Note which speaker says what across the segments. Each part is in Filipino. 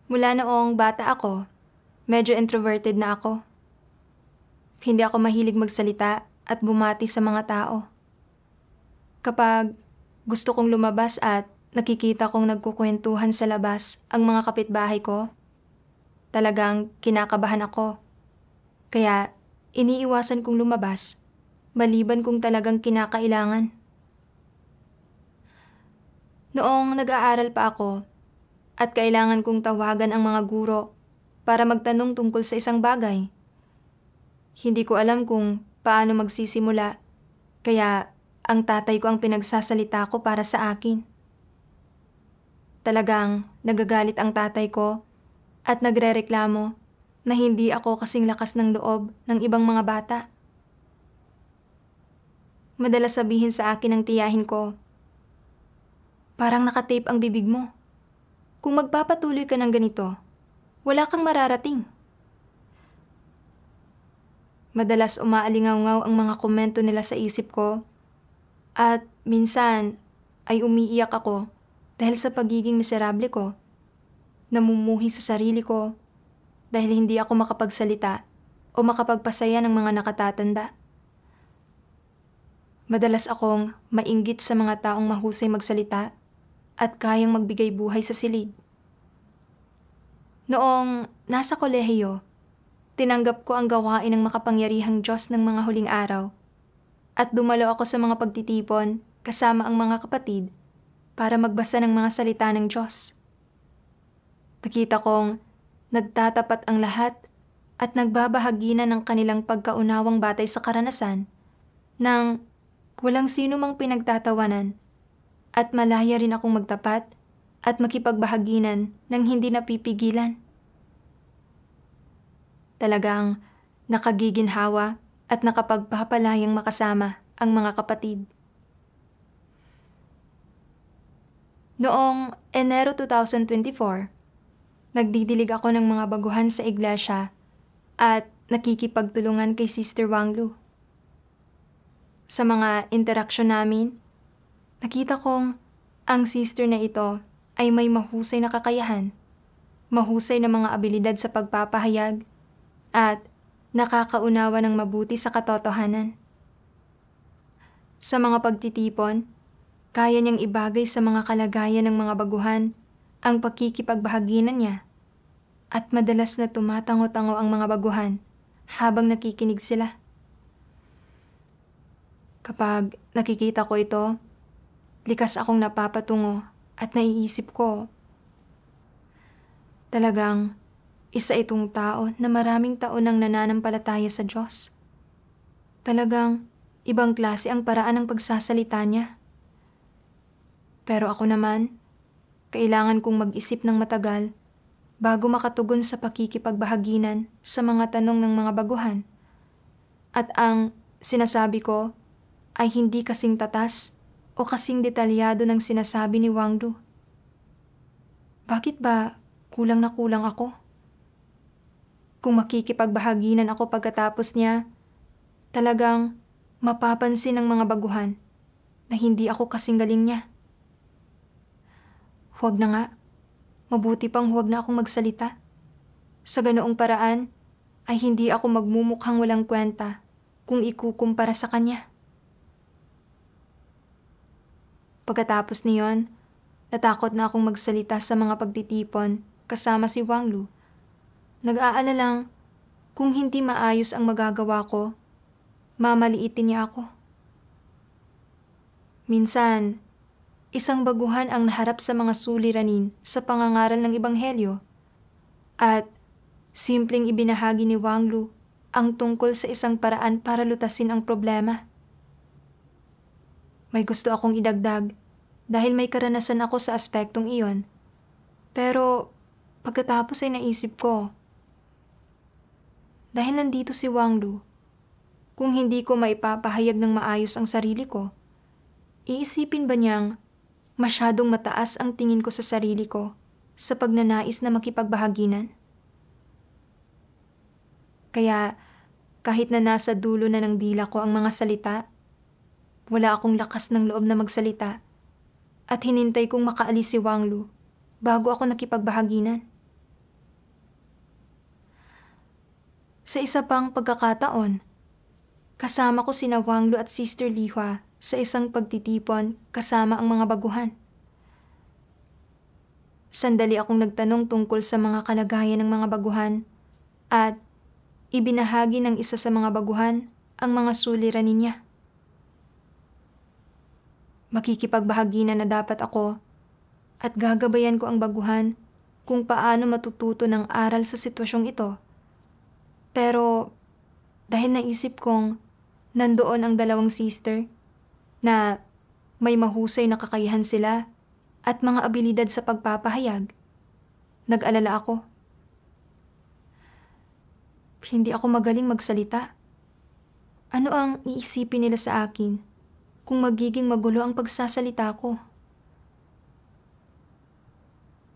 Speaker 1: Mula noong bata ako, medyo introverted na ako. Hindi ako mahilig magsalita at bumati sa mga tao. Kapag gusto kong lumabas at nakikita kong nagkukwentuhan sa labas ang mga kapitbahay ko, talagang kinakabahan ako. Kaya iniiwasan kong lumabas, maliban kung talagang kinakailangan. Noong nag-aaral pa ako at kailangan kong tawagan ang mga guro para magtanong tungkol sa isang bagay, hindi ko alam kung paano magsisimula, kaya ang tatay ko ang pinagsasalita ko para sa akin. Talagang nagagalit ang tatay ko at nagrereklamo na hindi ako kasing lakas ng loob ng ibang mga bata. Madalas sabihin sa akin ng tiyahin ko, "Parang nakatape ang bibig mo. Kung magpapatuloy ka ng ganito, wala kang mararating." Madalas umaalingaw-ngaw ang mga komento nila sa isip ko at minsan ay umiiyak ako dahil sa pagiging miserable ko. Namumuhi sa sarili ko dahil hindi ako makapagsalita o makapagpasaya ng mga nakatatanda. Madalas akong mainggit sa mga taong mahusay magsalita at kayang magbigay buhay sa silid. Noong nasa kolehiyo, tinanggap ko ang gawain ng makapangyarihang Diyos ng mga huling araw at dumalo ako sa mga pagtitipon kasama ang mga kapatid para magbasa ng mga salita ng Diyos. Nakita kong nagtatapat ang lahat at nagbabahagi na ng kanilang pagkaunawang batay sa karanasan nang walang sino mang pinagtatawanan at malaya rin akong magtapat at makipagbahaginan ng hindi napipigilan. Talagang nakagiginhawa at nakapagpapalayang makasama ang mga kapatid. Noong Enero 2024, nagdidilig ako ng mga baguhan sa iglesia at nakikipagtulungan kay Sister Wang Lu. Sa mga interaksyon namin, nakita kong ang sister na ito ay may mahusay na kakayahan, mahusay na mga abilidad sa pagpapahayag, at nakakaunawa ng mabuti sa katotohanan. Sa mga pagtitipon, kaya niyang ibagay sa mga kalagayan ng mga baguhan ang pakikipagbahaginan niya at madalas na tumatango-tango ang mga baguhan habang nakikinig sila. Kapag nakikita ko ito, likas akong napapatungo at naiisip ko, talagang isa itong tao na maraming taon nang nananampalataya sa Diyos. Talagang ibang klase ang paraan ng pagsasalita niya. Pero ako naman, kailangan kong mag-isip ng matagal bago makatugon sa pakikipagbahaginan sa mga tanong ng mga baguhan. At ang sinasabi ko ay hindi kasing tatas o kasing detalyado ng sinasabi ni Wang Lu. Bakit ba kulang na kulang ako? Kung makikipagbahaginan ako pagkatapos niya, talagang mapapansin ng mga baguhan na hindi ako kasing galing niya. Huwag na nga, mabuti pang huwag na akong magsalita. Sa ganoong paraan ay hindi ako magmumukhang walang kwenta kung ikukumpara sa kanya. Pagkatapos niyon, natakot na akong magsalita sa mga pagtitipon kasama si Wang Lu. Nag-aalalang kung hindi maayos ang magagawa ko, mamaliitin niya ako. Minsan, isang baguhan ang naharap sa mga suliranin sa pangangaral ng Ebanghelyo at simpleng ibinahagi ni Wang Lu ang tungkol sa isang paraan para lutasin ang problema. May gusto akong idagdag dahil may karanasan ako sa aspektong iyon. Pero pagkatapos ay naisip ko, dahil nandito si Wang Lu, kung hindi ko maipapahayag ng maayos ang sarili ko, iisipin ba niyang masyadong mataas ang tingin ko sa sarili ko sa pagnanais na makipagbahaginan? Kaya kahit na nasa dulo na ng dila ko ang mga salita, wala akong lakas ng loob na magsalita at hinintay kong makaalis si Wang Lu bago ako nakipagbahaginan. Sa isa pang pagkakataon, kasama ko sina Wanglu at Sister Lihua sa isang pagtitipon kasama ang mga baguhan. Sandali akong nagtanong tungkol sa mga kalagayan ng mga baguhan at ibinahagi ng isa sa mga baguhan ang mga suliranin niya. Makikipagbahagi na dapat ako at gagabayan ko ang baguhan kung paano matututo ng aral sa sitwasyong ito. Pero dahil naisip kong nandoon ang dalawang sister na may mahusay na kakayahan sila at mga abilidad sa pagpapahayag, nag-alala ako. Hindi ako magaling magsalita. Ano ang iisipin nila sa akin kung magiging magulo ang pagsasalita ko?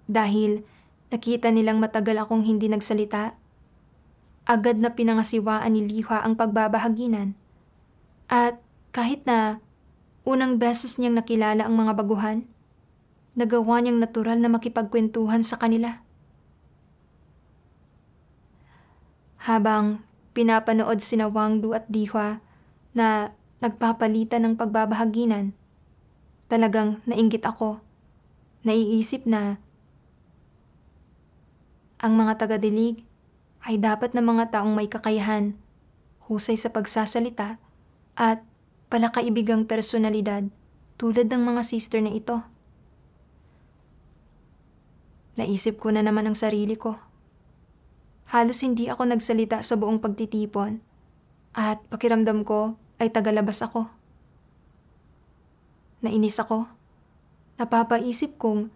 Speaker 1: Dahil nakita nilang matagal akong hindi nagsalita, agad na pinangasiwaan ni Lihua ang pagbabahaginan. At kahit na unang beses niyang nakilala ang mga baguhan, nagawa niyang natural na makipagkwentuhan sa kanila. Habang pinapanood sina Wanglu at Lihua na nagpapalitan ng pagbabahaginan, talagang nainggit ako. Naiisip na ang mga tagadilig ay dapat na mga taong may kakayahan, husay sa pagsasalita at palakaibigang personalidad tulad ng mga sister na ito. Naisip ko na naman ang sarili ko. Halos hindi ako nagsalita sa buong pagtitipon at pakiramdam ko ay tagalabas ako. Nainis ako. Napapaisip kong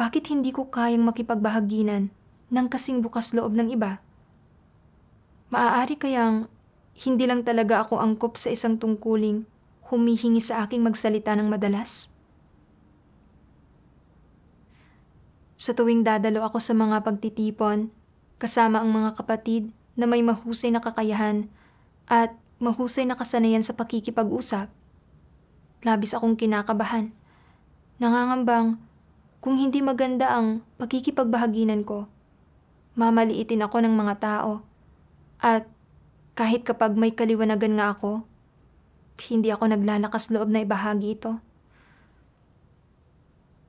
Speaker 1: bakit hindi ko kayang makipagbahaginan ng kasing bukas loob ng iba. Maaari kayang hindi lang talaga ako angkop sa isang tungkuling humihingi sa aking magsalita ng madalas? Sa tuwing dadalo ako sa mga pagtitipon, kasama ang mga kapatid na may mahusay na kakayahan at mahusay na kasanayan sa pakikipag-usap, labis akong kinakabahan. Nangangambang kung hindi maganda ang pakikipagbahaginan ko, mamaliitin ako ng mga tao. At kahit kapag may kaliwanagan nga ako, hindi ako naglalakas loob na ibahagi ito.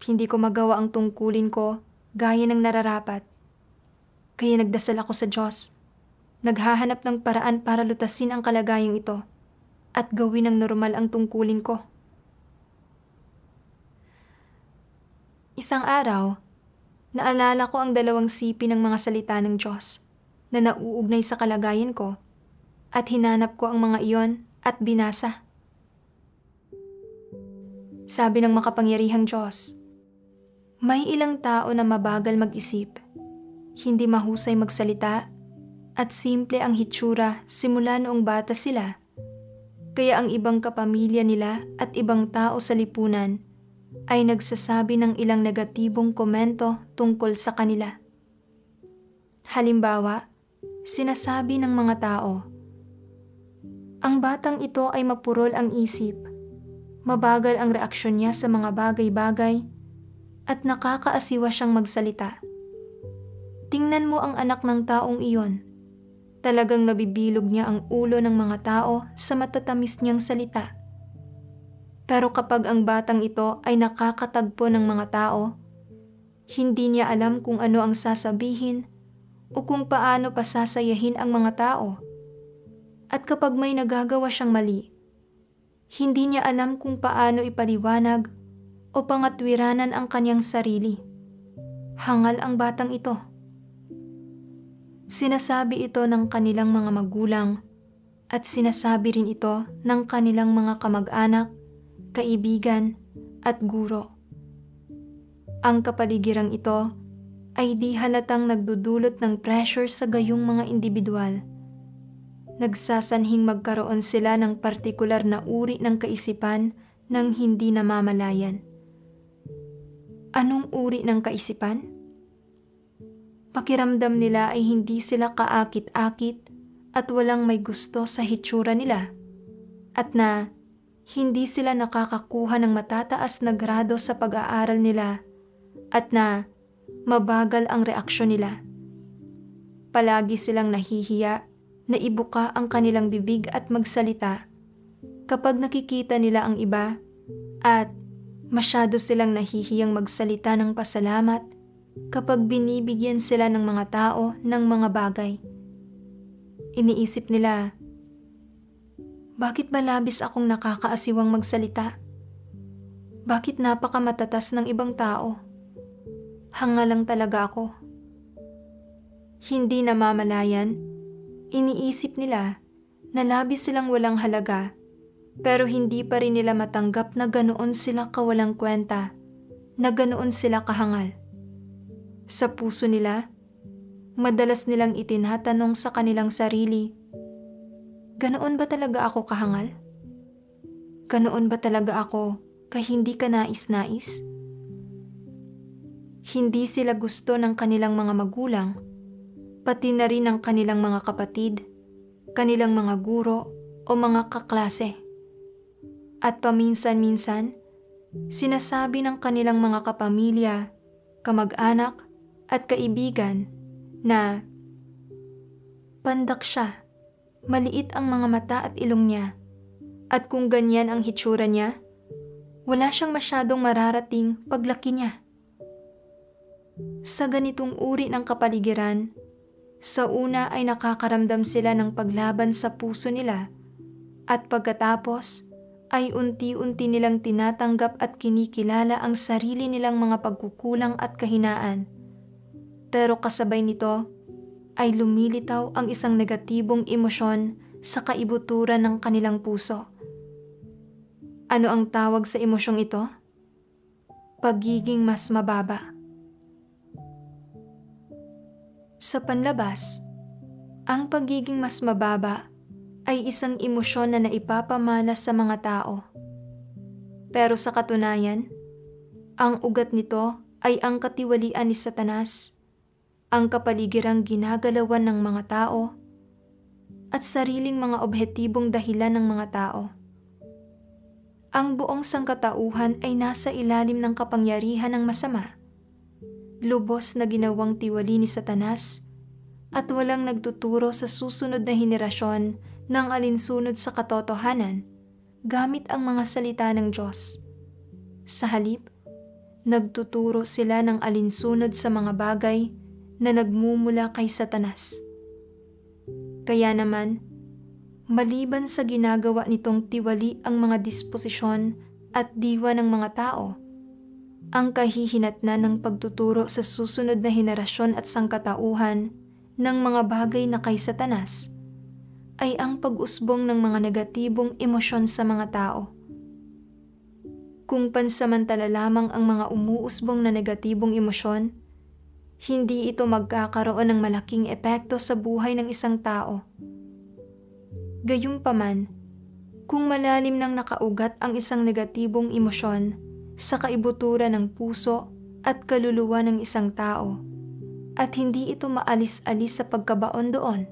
Speaker 1: Hindi ko magawa ang tungkulin ko gaya ng nararapat. Kaya nagdasal ako sa Diyos. Naghahanap ng paraan para lutasin ang kalagayang ito at gawin ng normal ang tungkulin ko. Isang araw, naalala ko ang dalawang sipi ng mga salita ng Diyos na nauugnay sa kalagayan ko at hinanap ko ang mga iyon at binasa. Sabi ng makapangyarihang Diyos, may ilang tao na mabagal mag-isip, hindi mahusay magsalita, at simple ang hitsura simula noong bata sila. Kaya ang ibang kapamilya nila at ibang tao sa lipunan ay nagsasabi ng ilang negatibong komento tungkol sa kanila. Halimbawa, sinasabi ng mga tao, ang batang ito ay mapurol ang isip, mabagal ang reaksyon niya sa mga bagay-bagay, at nakakaasiwa siyang magsalita. Tingnan mo ang anak ng taong iyon. Talagang nabibilog niya ang ulo ng mga tao sa matatamis niyang salita. Pero kapag ang batang ito ay nakakatagpo ng mga tao, hindi niya alam kung ano ang sasabihin o kung paano pasasayahin ang mga tao. At kapag may nagagawa siyang mali, hindi niya alam kung paano ipaliwanag o pangatwiranan ang kanyang sarili. Hangal ang batang ito. Sinasabi ito ng kanilang mga magulang at sinasabi rin ito ng kanilang mga kamag-anak, kaibigan at guro. Ang kapaligirang ito ay di halatang nagdudulot ng pressure sa gayong mga individual. Nagsasanhing magkaroon sila ng partikular na uri ng kaisipan ng hindi namamalayan. Anong uri ng kaisipan? Pakiramdam nila ay hindi sila kaakit-akit at walang may gusto sa hitsura nila, at na hindi sila nakakakuha ng matataas na grado sa pag-aaral nila, at na mabagal ang reaksyon nila. Palagi silang nahihiya naibuka ang kanilang bibig at magsalita kapag nakikita nila ang iba at masyado silang nahihiyang magsalita ng pasalamat kapag binibigyan sila ng mga tao ng mga bagay. Iniisip nila, bakit ba labis akong nakakaasiwang magsalita? Bakit napakamatatas ng ibang tao? Hanga lang talaga ako. Hindi namamalayan, iniisip nila na labis silang walang halaga, pero hindi pa rin nila matanggap na ganoon sila kawalang kwenta, na ganoon sila kahangal. Sa puso nila, madalas nilang itinatanong sa kanilang sarili, ganoon ba talaga ako kahangal? Ganoon ba talaga ako hindi ka nais-nais? Hindi sila gusto ng kanilang mga magulang, pati na rin ng kanilang mga kapatid, kanilang mga guro o mga kaklase. At paminsan-minsan, sinasabi ng kanilang mga kapamilya, kamag-anak at kaibigan na pandak siya, maliit ang mga mata at ilong niya, at kung ganyan ang hitsura niya, wala siyang masyadong mararating paglaki niya. Sa ganitong uri ng kapaligiran, sa una ay nakakaramdam sila ng paglaban sa puso nila at pagkatapos ay unti-unti nilang tinatanggap at kinikilala ang sarili nilang mga pagkukulang at kahinaan. Pero kasabay nito ay lumilitaw ang isang negatibong emosyon sa kaibuturan ng kanilang puso. Ano ang tawag sa emosyong ito? Pagiging mas mababa. Sa panlabas, ang pagiging mas mababa ay isang emosyon na naipapamalas sa mga tao. Pero sa katunayan, ang ugat nito ay ang katiwalian ni Satanas, ang kapaligirang ginagalawan ng mga tao, at sariling mga objetibong dahilan ng mga tao. Ang buong sangkatauhan ay nasa ilalim ng kapangyarihan ng masama, lubos na ginawang tiwali ni Satanas, at walang nagtuturo sa susunod na henerasyon ng alinsunod sa katotohanan gamit ang mga salita ng Diyos. Sa halip, nagtuturo sila ng alinsunod sa mga bagay na nagmumula kay Satanas. Kaya naman, maliban sa ginagawa nitong tiwali ang mga disposisyon at diwa ng mga tao, ang kahihinatnan ng pagtuturo sa susunod na henerasyon at sangkatauhan ng mga bagay na kay Satanas ay ang pag-usbong ng mga negatibong emosyon sa mga tao. Kung pansamantala lamang ang mga umuusbong na negatibong emosyon, hindi ito magkakaroon ng malaking epekto sa buhay ng isang tao. Gayunpaman, kung malalim nang nakaugat ang isang negatibong emosyon sa kaibuturan ng puso at kaluluwa ng isang tao, at hindi ito maalis-alis sa pagkabaon doon,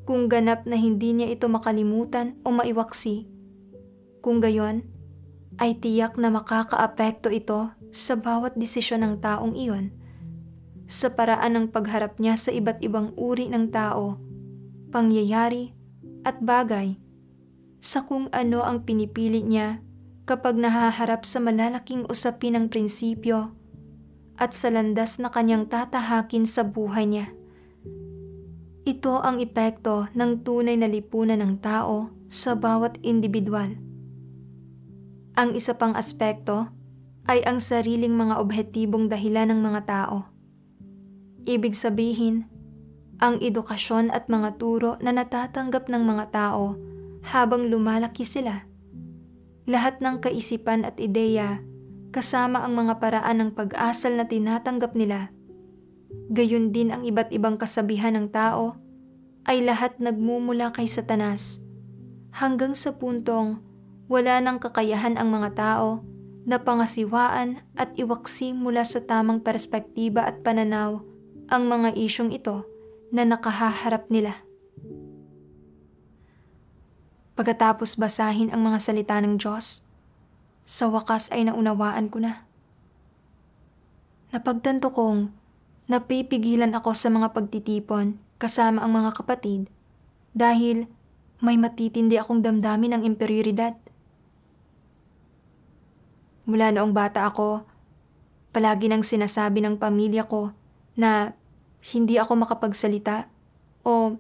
Speaker 1: kung ganap na hindi niya ito makalimutan o maiwaksi, kung gayon, ay tiyak na makakaapekto ito sa bawat desisyon ng taong iyon, sa paraan ng pagharap niya sa iba't ibang uri ng tao, pangyayari, at bagay, sa kung ano ang pinipili niya kapag nahaharap sa malalaking usapin ng prinsipyo at sa landas na kanyang tatahakin sa buhay niya. Ito ang epekto ng tunay na lipunan ng tao sa bawat individual. Ang isa pang aspekto ay ang sariling mga objetibong dahilan ng mga tao. Ibig sabihin, ang edukasyon at mga turo na natatanggap ng mga tao habang lumalaki sila. Lahat ng kaisipan at ideya kasama ang mga paraan ng pag-asal na tinatanggap nila. Gayon din ang iba't ibang kasabihan ng tao ay lahat nagmumula kay Satanas, hanggang sa puntong wala nang kakayahan ang mga tao na pangasiwaan at iwaksi mula sa tamang perspektiba at pananaw ang mga isyong ito na nakahaharap nila. Pagkatapos basahin ang mga salita ng Diyos, sa wakas ay naunawaan ko na. Napagtanto kong napipigilan ako sa mga pagtitipon kasama ang mga kapatid dahil may matitindi akong damdamin ng imperioridad. Mula noong bata ako, palagi nang sinasabi ng pamilya ko na hindi ako makapagsalita o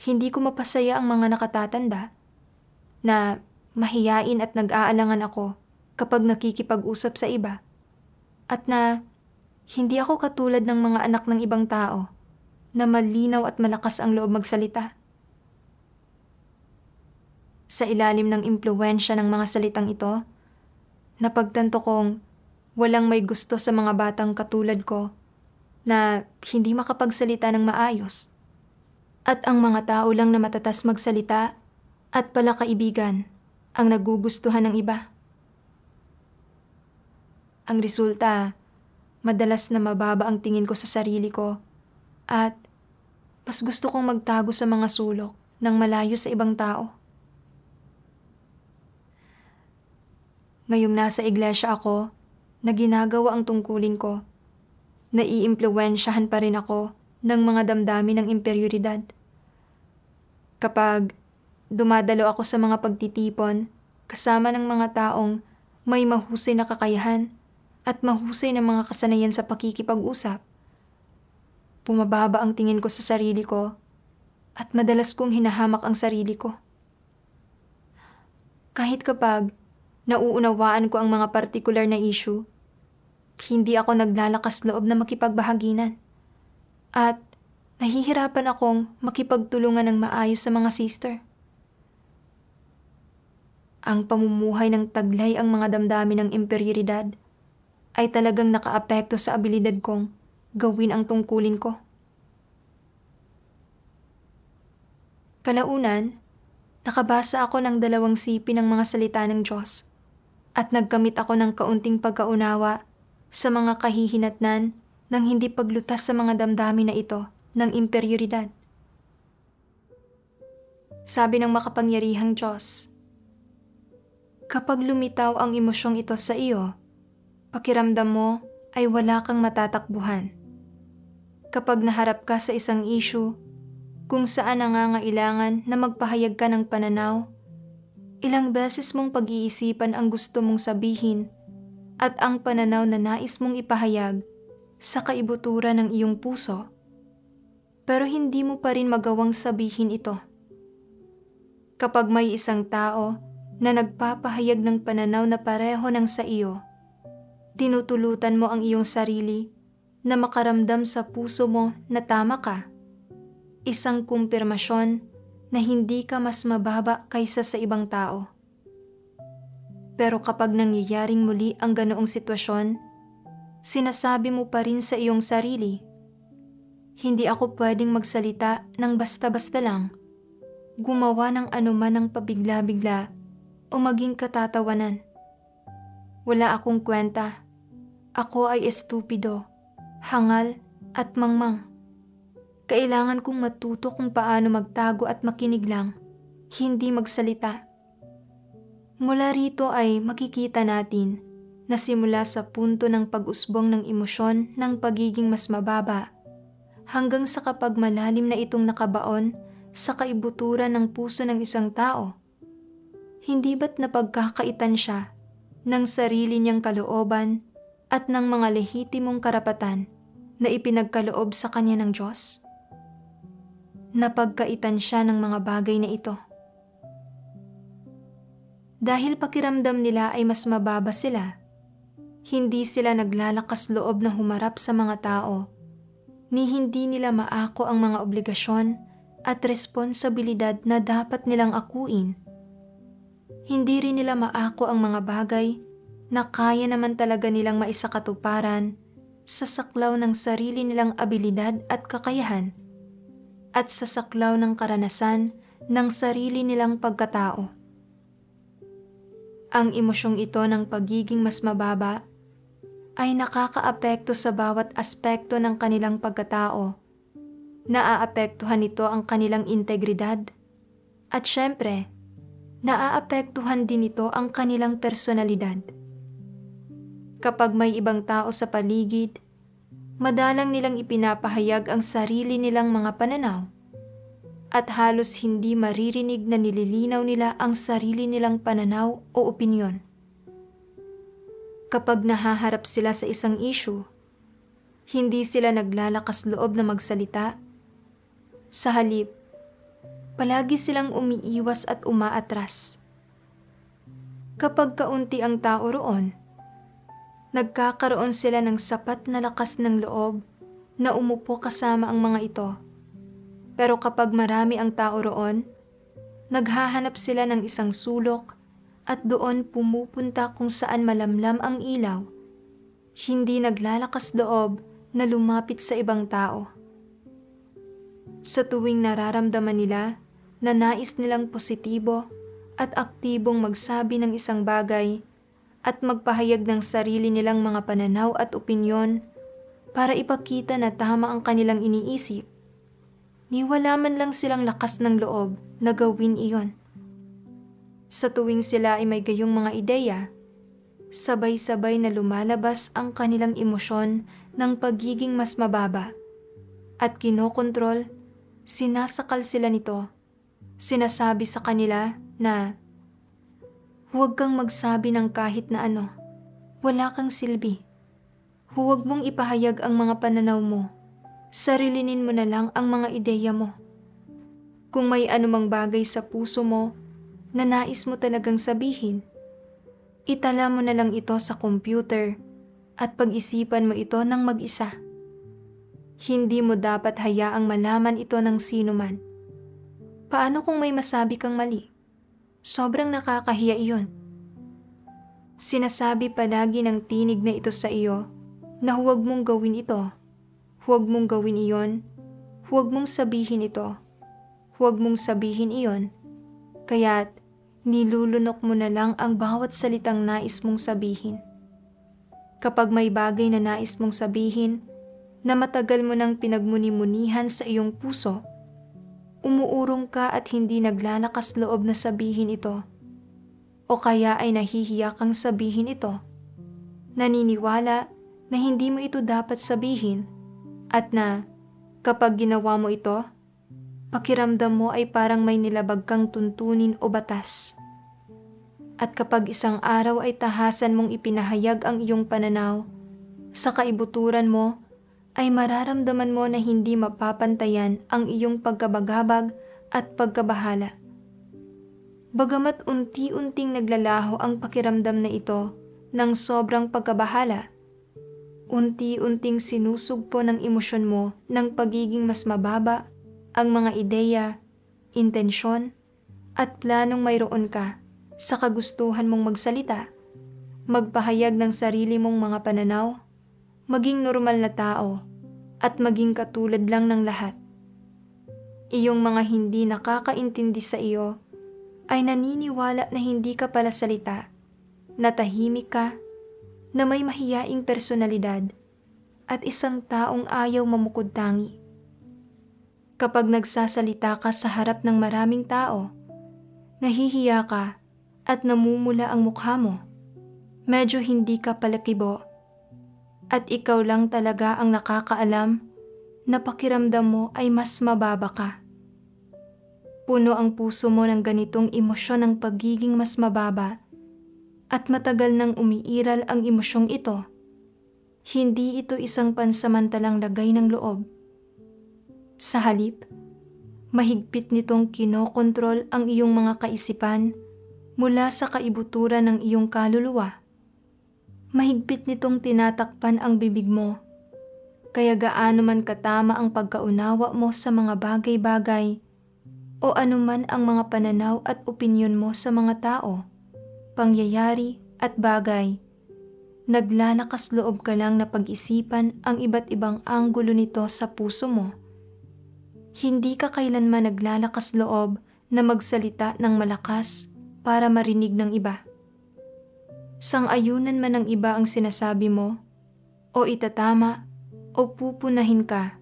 Speaker 1: hindi ko mapasaya ang mga nakatatanda, na mahiyain at nag-aalangan ako kapag nakikipag-usap sa iba, at na hindi ako katulad ng mga anak ng ibang tao na malinaw at malakas ang loob magsalita. Sa ilalim ng impluwensya ng mga salitang ito, napagtanto kong walang may gusto sa mga batang katulad ko na hindi makapagsalita ng maayos, at ang mga tao lang na matatas magsalita at palakaibigan ang nagugustuhan ng iba. Ang resulta, madalas na mababa ang tingin ko sa sarili ko at mas gusto kong magtago sa mga sulok ng malayo sa ibang tao. Ngayong nasa iglesia ako, na ginagawa ang tungkulin ko, naiimpluwensyahan pa rin ako ng mga damdamin ng imperioridad. Kapag dumadalo ako sa mga pagtitipon kasama ng mga taong may mahusay na kakayahan at mahusay na mga kasanayan sa pakikipag-usap, bumababa ang tingin ko sa sarili ko at madalas kong hinahamak ang sarili ko. Kahit kapag nauunawaan ko ang mga partikular na issue, hindi ako naglalakas loob na makipagbahaginan at nahihirapan akong makipagtulungan ng maayos sa mga sister. Ang pamumuhay ng taglay ang mga damdamin ng imperioridad ay talagang nakaapekto sa abilidad kong gawin ang tungkulin ko. Kalaunan, nakabasa ako ng 2 sipi ng mga salita ng Diyos at nagkamit ako ng kaunting pagkaunawa sa mga kahihinatnan ng hindi paglutas sa mga damdamin na ito ng imperioridad. Sabi ng makapangyarihang Diyos, kapag lumitaw ang emosyong ito sa iyo, pakiramdam mo ay wala kang matatakbuhan. Kapag naharap ka sa isang issue kung saan nangangailangan na magpahayag ka ng pananaw, ilang beses mong pag-iisipan ang gusto mong sabihin at ang pananaw na nais mong ipahayag sa kaibuturan ng iyong puso, pero hindi mo pa rin magawang sabihin ito. Kapag may isang tao na nagpapahayag ng pananaw na pareho ng sa iyo, tinutulutan mo ang iyong sarili na makaramdam sa puso mo na tama ka. Isang kumpirmasyon na hindi ka mas mababa kaysa sa ibang tao. Pero kapag nangyayaring muli ang ganoong sitwasyon, sinasabi mo pa rin sa iyong sarili, hindi ako pwedeng magsalita ng basta-basta lang, gumawa ng anuman ng pabigla-bigla o maging katatawanan. Wala akong kwenta. Ako ay estupido, hangal at mangmang. Kailangan kong matuto kung paano magtago at makinig lang, hindi magsalita. Mula rito ay makikita natin na simula sa punto ng pag-usbong ng emosyon ng pagiging mas mababa, hanggang sa kapag malalim na itong nakabaon sa kaibuturan ng puso ng isang tao, hindi ba't napagkakaitan siya ng sarili niyang kalooban at ng mga lehitimong karapatan na ipinagkaloob sa kanya ng Diyos? Napagkaitan siya ng mga bagay na ito. Dahil pakiramdam nila ay mas mababa sila, hindi sila naglalakas loob na humarap sa mga tao, ni hindi nila maako ang mga obligasyon at responsibilidad na dapat nilang akuin. Hindi rin nila maako ang mga bagay na kaya naman talaga nilang maisakatuparan sa saklaw ng sarili nilang abilidad at kakayahan, at sa saklaw ng karanasan ng sarili nilang pagkatao. Ang emosyong ito ng pagiging mas mababa ay nakakaapekto sa bawat aspekto ng kanilang pagkatao. Naaapektuhan nito ang kanilang integridad at syempre, naaapektuhan din nito ang kanilang personalidad. Kapag may ibang tao sa paligid, madalang nilang ipinapahayag ang sarili nilang mga pananaw. at halos hindi maririnig na nililinaw nila ang sarili nilang pananaw o opinyon. Kapag nahaharap sila sa isang issue, hindi sila naglalakas loob na magsalita. Sa halip, palagi silang umiiwas at umaatras. Kapag kaunti ang tao roon, nagkakaroon sila ng sapat na lakas ng loob na umupo kasama ang mga ito. Pero kapag marami ang tao roon, naghahanap sila ng isang sulok at doon pumupunta kung saan malamlam ang ilaw, hindi naglalakas loob na lumapit sa ibang tao. Sa tuwing nararamdaman nila na nais nilang positibo at aktibong magsabi ng isang bagay at magpahayag ng sarili nilang mga pananaw at opinyon para ipakita na tama ang kanilang iniisip, ni wala man lang silang lakas ng loob na gawin iyon. Sa tuwing sila ay may gayong mga ideya, sabay-sabay na lumalabas ang kanilang emosyon ng pagiging mas mababa at kinokontrol, sinasakal sila nito. Sinasabi sa kanila na, "Huwag kang magsabi ng kahit na ano, wala kang silbi. Huwag mong ipahayag ang mga pananaw mo, sarilinin mo na lang ang mga ideya mo. Kung may anumang bagay sa puso mo na nais mo talagang sabihin, itala mo na lang ito sa computer at pag-isipan mo ito ng mag-isa. Hindi mo dapat hayaang malaman ito ng sino man. Paano kung may masabi kang mali? Sobrang nakakahiya iyon." Sinasabi palagi ng tinig na ito sa iyo na huwag mong gawin ito, huwag mong gawin iyon, huwag mong sabihin ito, huwag mong sabihin iyon, kaya't nilulunok mo na lang ang bawat salitang nais mong sabihin. Kapag may bagay na nais mong sabihin na matagal mo nang pinagmuni-munihan sa iyong puso, umuurong ka at hindi naglalakas loob na sabihin ito. O kaya ay nahihiya kang sabihin ito. Naniniwala na hindi mo ito dapat sabihin at na kapag ginawa mo ito, pakiramdam mo ay parang may nilabag kang tuntunin o batas. At kapag isang araw ay tahasan mong ipinahayag ang iyong pananaw, sa kaibuturan mo ay mararamdaman mo na hindi mapapantayan ang iyong pagkabagabag at pagkabahala. Bagamat unti-unting naglalaho ang pakiramdam na ito ng sobrang pagkabahala, unti-unting sinusugpo ng emosyon mo ng pagiging mas mababa ang mga ideya, intensyon, at planong mayroon ka sa kagustuhan mong magsalita, magpahayag ng sarili mong mga pananaw, maging normal na tao, at maging katulad lang ng lahat. Iyong mga hindi nakakaintindi sa iyo ay naniniwala na hindi ka pala salita, na tahimik ka, na may mahiyaing personalidad, at isang taong ayaw mamukod-tangi. Kapag nagsasalita ka sa harap ng maraming tao, nahihiya ka at namumula ang mukha mo. Medyo hindi ka palakibo at ikaw lang talaga ang nakakaalam na pakiramdam mo ay mas mababa ka. Puno ang puso mo ng ganitong emosyon ng pagiging mas mababa at matagal nang umiiral ang emosyong ito. Hindi ito isang pansamantalang lagay ng loob. Sa halip, mahigpit nitong kinokontrol ang iyong mga kaisipan mula sa kaibuturan ng iyong kaluluwa. Mahigpit nitong tinatakpan ang bibig mo, kaya gaano man katama ang pagkaunawa mo sa mga bagay-bagay o anuman ang mga pananaw at opinyon mo sa mga tao, pangyayari at bagay, naglalakas loob ka lang na pag-isipan ang iba't ibang anggulo nito sa puso mo. Hindi ka kailanman naglalakas loob na magsalita ng malakas para marinig ng iba. Sang-ayunan man ng iba ang sinasabi mo, o itatama, o pupunahin ka,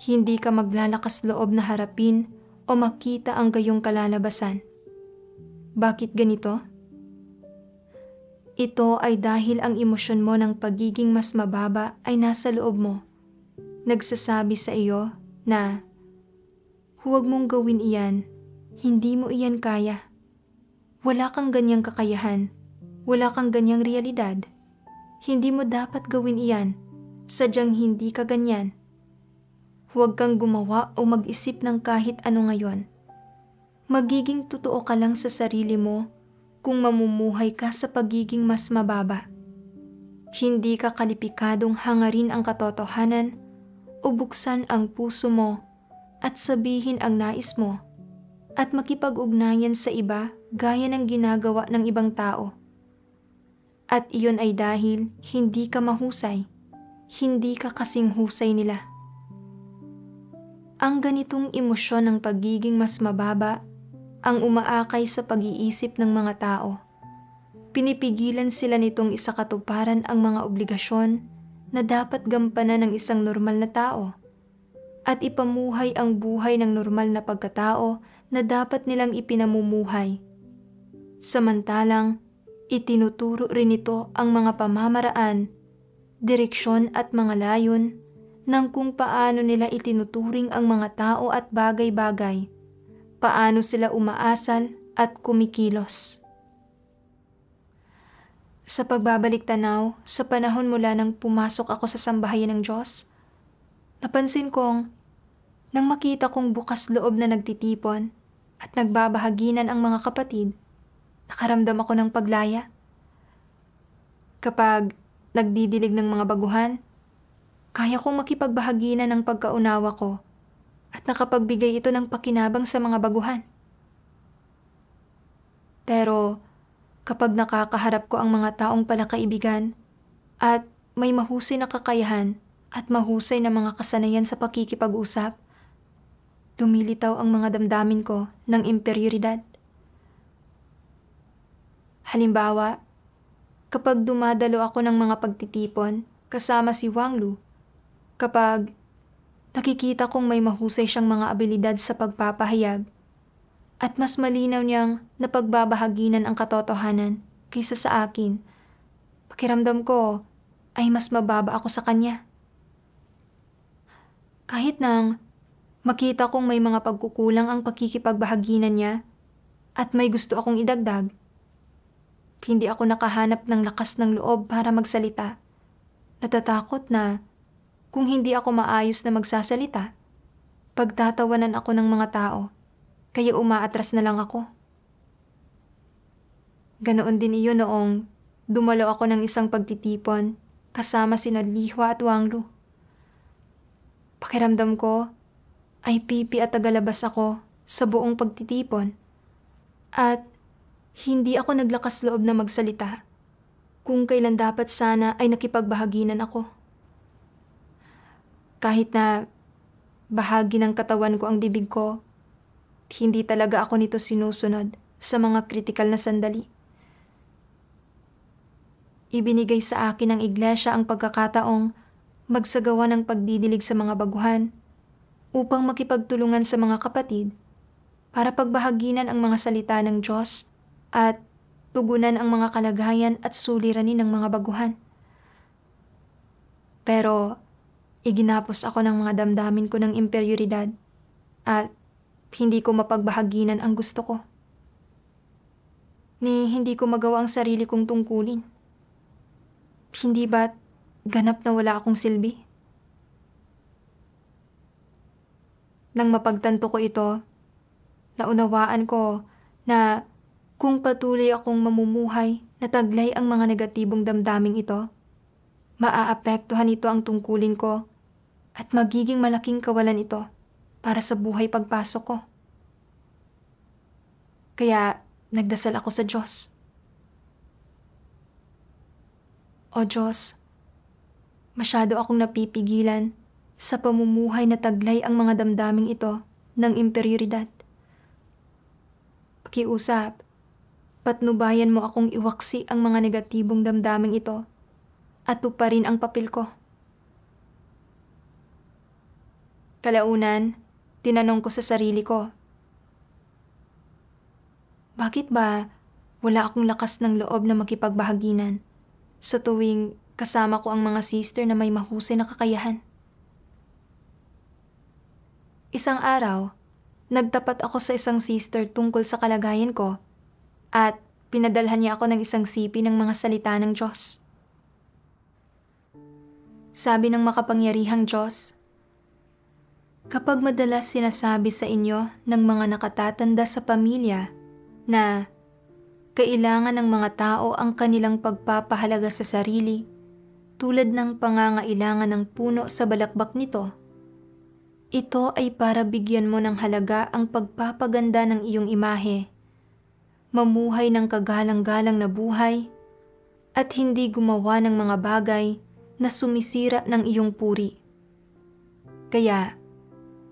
Speaker 1: hindi ka maglalakas loob na harapin o makita ang gayong kalalabasan. Bakit ganito? Ito ay dahil ang emosyon mo ng pagiging mas mababa ay nasa loob mo. Nagsasabi sa iyo na, Huwag mong gawin iyan. Hindi mo iyan kaya. Wala kang ganyang kakayahan. Wala kang ganyang realidad. Hindi mo dapat gawin iyan. Sadyang hindi ka ganyan. Huwag kang gumawa o mag-isip ng kahit ano ngayon. Magiging totoo ka lang sa sarili mo kung mamumuhay ka sa pagiging mas mababa. Hindi ka kalipikadong hangarin ang katotohanan o buksan ang puso mo at sabihin ang nais mo at makipag-ugnayan sa iba gaya ng ginagawa ng ibang tao. At iyon ay dahil hindi ka mahusay, hindi ka kasing husay nila. Ang ganitong emosyon ng pagiging mas mababa ang umaakay sa pag-iisip ng mga tao. Pinipigilan sila nitong isakatuparan ang mga obligasyon na dapat gampanan ng isang normal na tao at ipamuhay ang buhay ng normal na pagkatao na dapat nilang ipinamumuhay. Samantalang, itinuturo rin ito ang mga pamamaraan, direksyon at mga layon ng kung paano nila itinuturing ang mga tao at bagay-bagay, paano sila umaasal at kumikilos. Sa pagbabalik tanaw, sa panahon mula nang pumasok ako sa sambahayan ng Diyos, napansin kong nang makita kong bukas loob na nagtitipon at nagbabahaginan ang mga kapatid, nakaramdam ako ng paglaya. Kapag nagdidilig ng mga baguhan, kaya kong makipagbahaginan ng pagkaunawa ko at nakapagbigay ito ng pakinabang sa mga baguhan. Pero kapag nakakaharap ko ang mga taong palakaibigan at may mahusay na kakayahan at mahusay na mga kasanayan sa pakikipag-usap, lumilitaw ang mga damdamin ko ng imperioridad. Halimbawa, kapag dumadalo ako ng mga pagtitipon kasama si Wang Lu, kapag nakikita kong may mahusay siyang mga abilidad sa pagpapahayag at mas malinaw niyang napagbabahaginan ang katotohanan kaysa sa akin, pakiramdam ko ay mas mababa ako sa kanya. Kahit nang makita kong may mga pagkukulang ang pakikipagbahaginan niya at may gusto akong idagdag, hindi ako nakahanap ng lakas ng loob para magsalita. Natatakot na kung hindi ako maayos na magsasalita, pagtatawanan ako ng mga tao, kaya umaatras na lang ako. Ganoon din iyon noong dumalo ako ng isang pagtitipon kasama sina Lihua at Wang Lu. Pakiramdam ko ay pipi at tagalabas ako sa buong pagtitipon at hindi ako naglakas loob na magsalita kung kailan dapat sana ay nakipagbahaginan ako. Kahit na bahagi ng katawan ko ang bibig ko, hindi talaga ako nito sinusunod sa mga kritikal na sandali. Ibinigay sa akin ng iglesia ang pagkakataong magsagawa ng pagdidilig sa mga baguhan upang makipagtulungan sa mga kapatid para pagbahaginan ang mga salita ng Diyos at tugunan ang mga kalagayan at suliranin ng mga baguhan. Pero iginapos ako ng mga damdamin ko ng imperioridad at hindi ko mapagbahaginan ang gusto ko. Ni hindi ko magawa ang sarili kong tungkulin. Hindi ba't ganap na wala akong silbi? Nang mapagtanto ko ito, naunawaan ko na kung patuloy akong mamumuhay na taglay ang mga negatibong damdaming ito, maaapektuhan ito ang tungkulin ko at magiging malaking kawalan ito para sa buhay pagpasok ko. Kaya nagdasal ako sa Diyos. O Diyos, masyado akong napipigilan sa pamumuhay na taglay ang mga damdaming ito ng imperioridad. Pakiusap, patnubayan mo akong iwaksi ang mga negatibong damdaming ito at tuparin ang papel ko. Kalaunan, tinanong ko sa sarili ko, bakit ba wala akong lakas ng loob na makipagbahaginan sa tuwing kasama ko ang mga sister na may mahusay na kakayahan? Isang araw, Nagtapat ako sa isang sister tungkol sa kalagayan ko at pinadalhan niya ako ng isang sipi ng mga salita ng Diyos. Sabi ng makapangyarihang Diyos, kapag madalas sinasabi sa inyo ng mga nakatatanda sa pamilya na kailangan ng mga tao ang kanilang pagpapahalaga sa sarili tulad ng pangangailangan ng puno sa balakbak nito, ito ay para bigyan mo ng halaga ang pagpapaganda ng iyong imahe, mamuhay ng kagalang-galang na buhay, at hindi gumawa ng mga bagay na sumisira ng iyong puri. Kaya,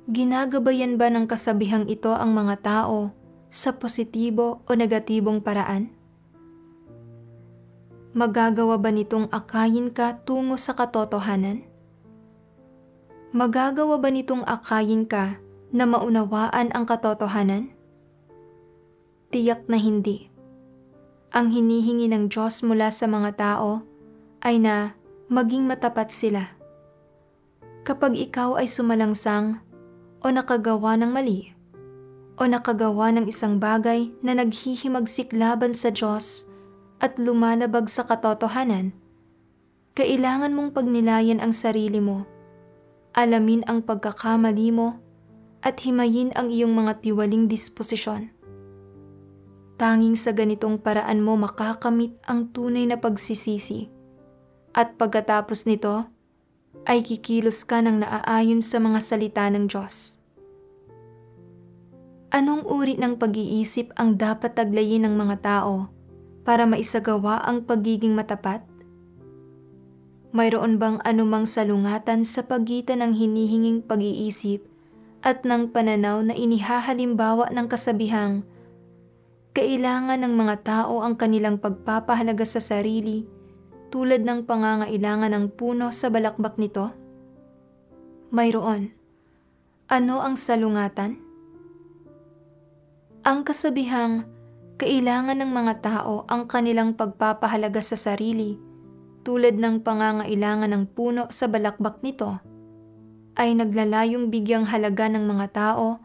Speaker 1: ginagabayan ba ng kasabihang ito ang mga tao sa positibo o negatibong paraan? Magagawa ba nitong akayin ka tungo sa katotohanan? Magagawa ba nitong akayin ka na maunawaan ang katotohanan? Tiyak na hindi. Ang hinihingi ng Diyos mula sa mga tao ay na maging matapat sila. Kapag ikaw ay sumalangsang o nakagawa ng mali, o nakagawa ng isang bagay na naghihimagsik laban sa Diyos at lumalabag sa katotohanan, kailangan mong pagnilayan ang sarili mo, alamin ang pagkakamali mo, at himayin ang iyong mga tiwaling disposisyon. Tanging sa ganitong paraan mo makakamit ang tunay na pagsisisi, at pagkatapos nito ay kikilos ka ng naaayon sa mga salita ng Diyos. Anong uri ng pag-iisip ang dapat taglayin ng mga tao para maisagawa ang pagiging matapat? Mayroon bang anumang salungatan sa pagitan ng hinihinging pag-iisip at ng pananaw na inihahalimbawa ng kasabihang, kailangan ng mga tao ang kanilang pagpapahalaga sa sarili tulad ng pangangailangan ng puno sa balakbak nito? Mayroon. Ano ang salungatan? Ang kasabihang, kailangan ng mga tao ang kanilang pagpapahalaga sa sarili tulad ng pangangailangan ng puno sa balakbak nito, ay naglalayong bigyang halaga ng mga tao